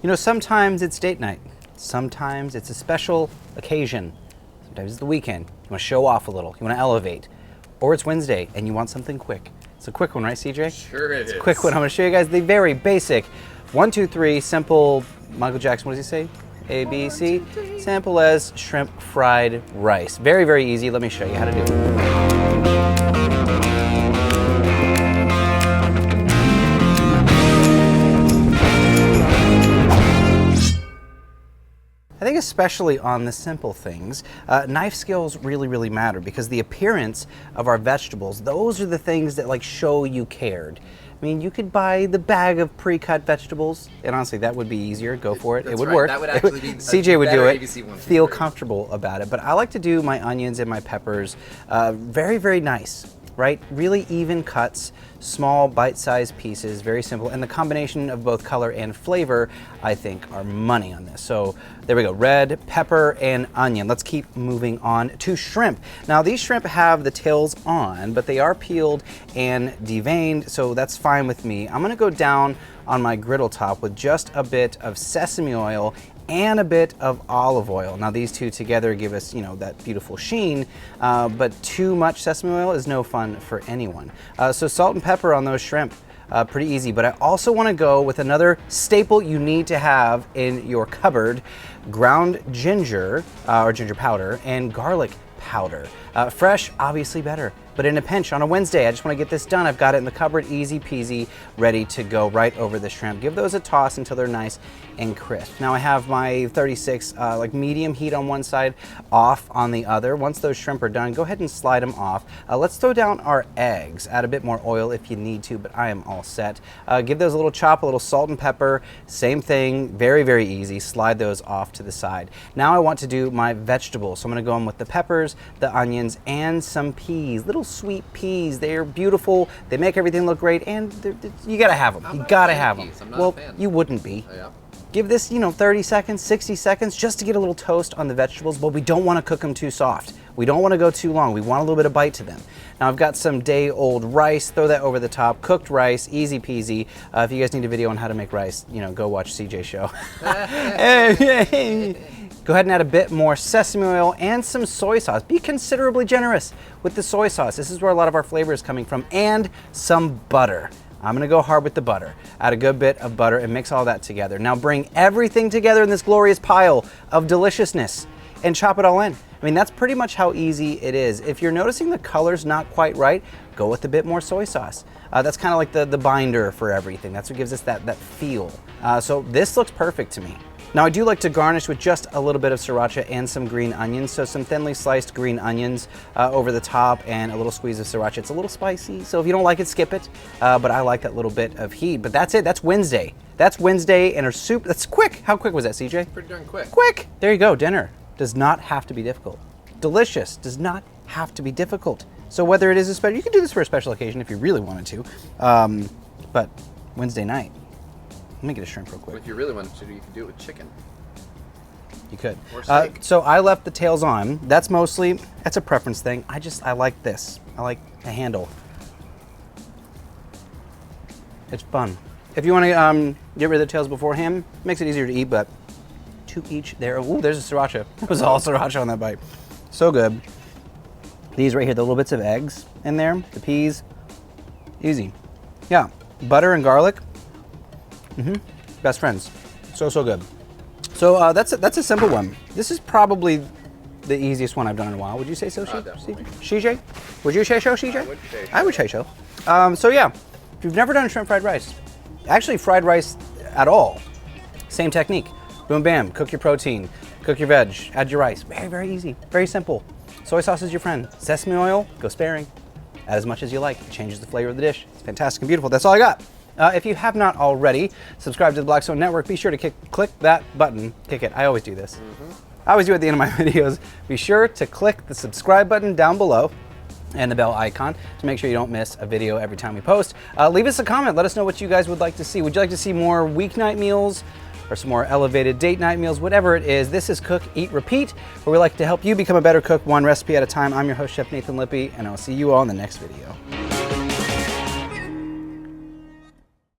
You know, sometimes it's date night. Sometimes it's a special occasion. Sometimes it's the weekend. You want to show off a little. You want to elevate. Or it's Wednesday and you want something quick. It's a quick one, right, CJ? Sure it is. It's a quick one. I'm going to show you guys the very basic 1, 2, 3 simple, Michael Jackson, what does he say? A, B, C. Simple as shrimp fried rice. Very, very easy. Let me show you how to do it. I think especially on the simple things, knife skills really matter because the appearance of our vegetables, those are the things that like show you cared. I mean, you could buy the bag of pre-cut vegetables, and honestly, that would be easier. Go for it. It would work. That would actually be CJ would do it. ABC one. Feel comfortable about it. But I like to do my onions and my peppers very nice. Right? Really even cuts, small bite-sized pieces, very simple. And the combination of both color and flavor, I think, are money on this. So there we go, red, pepper, and onion. Let's keep moving on to shrimp. Now these shrimp have the tails on, but they are peeled and deveined, so that's fine with me. I'm gonna go down on my griddle top with just a bit of sesame oil and a bit of olive oil. Now these two together give us, you know, that beautiful sheen, but too much sesame oil is no fun for anyone. So salt and pepper on those shrimp, pretty easy, but I also wanna go with another staple you need to have in your cupboard, ground ginger, or ginger powder, and garlic powder. Fresh, obviously better, but in a pinch on a Wednesday, I just wanna get this done. I've got it in the cupboard, easy peasy, ready to go right over the shrimp. Give those a toss until they're nice and crisp. Now I have my 36 like medium heat on one side, off on the other. Once those shrimp are done, go ahead and slide them off. Let's throw down our eggs. Add a bit more oil if you need to, but I am all set. Give those a little chop, a little salt and pepper. Same thing, very easy. Slide those off to the side. Now I want to do my vegetables. So I'm gonna go in with the peppers, the onions, and some peas, little sweet peas. They're beautiful. They make everything look great, and you gotta have them. You gotta have them. Well, you wouldn't be. Oh, yeah. Give this, you know, 30 seconds, 60 seconds, just to get a little toast on the vegetables, but we don't want to cook them too soft. We don't want to go too long. We want a little bit of bite to them. Now I've got some day-old rice, throw that over the top, cooked rice, easy peasy. If you guys need a video on how to make rice, you know, go watch CJ's show. Go ahead and add a bit more sesame oil and some soy sauce. Be considerably generous with the soy sauce. This is where a lot of our flavor is coming from, and some butter. I'm gonna go hard with the butter. Add a good bit of butter and mix all that together. Now bring everything together in this glorious pile of deliciousness and chop it all in. I mean, that's pretty much how easy it is. If you're noticing the color's not quite right, go with a bit more soy sauce. That's kind of like the binder for everything. That's what gives us that feel. So this looks perfect to me. Now I do like to garnish with just a little bit of sriracha and some green onions. So some thinly sliced green onions over the top and a little squeeze of sriracha. It's a little spicy, so if you don't like it, skip it. But I like that little bit of heat. But that's it, that's Wednesday. That's Wednesday and our soup, that's quick. How quick was that, CJ? Pretty darn quick. Quick, there you go, dinner. Does not have to be difficult. Delicious, does not have to be difficult. So whether it is a special, you can do this for a special occasion if you really wanted to. But Wednesday night, let me get a shrimp real quick. If you really wanted to, you could do it with chicken. You could. Or steak. So I left the tails on. That's a preference thing. I like this. I like the handle. It's fun. If you want to get rid of the tails beforehand, makes it easier to eat, but to each there. Ooh, there's a sriracha. It was all sriracha on that bite. So good. These right here, the little bits of eggs in there, the peas, easy. Yeah, butter and garlic. Best friends. So good. So that's a simple one. This is probably the easiest one I've done in a while. Would you say so, CJ? Would you say so, CJ? I would say so. So yeah, if you've never done shrimp fried rice, actually fried rice at all, same technique. Boom, bam, cook your protein, cook your veg, add your rice. Very easy, very simple. Soy sauce is your friend. Sesame oil, go sparing. Add as much as you like. It changes the flavor of the dish. It's fantastic and beautiful. That's all I got. If you have not already subscribed to the Blackstone Network, be sure to click that button. Kick it. I always do this. I always do it at the end of my videos. Be sure to click the subscribe button down below and the bell icon to make sure you don't miss a video every time we post. Leave us a comment. Let us know what you guys would like to see. Would you like to see more weeknight meals or some more elevated date night meals? Whatever it is, this is Cook, Eat, Repeat, where we like to help you become a better cook one recipe at a time. I'm your host, Chef Nathan Lippy, and I'll see you all in the next video.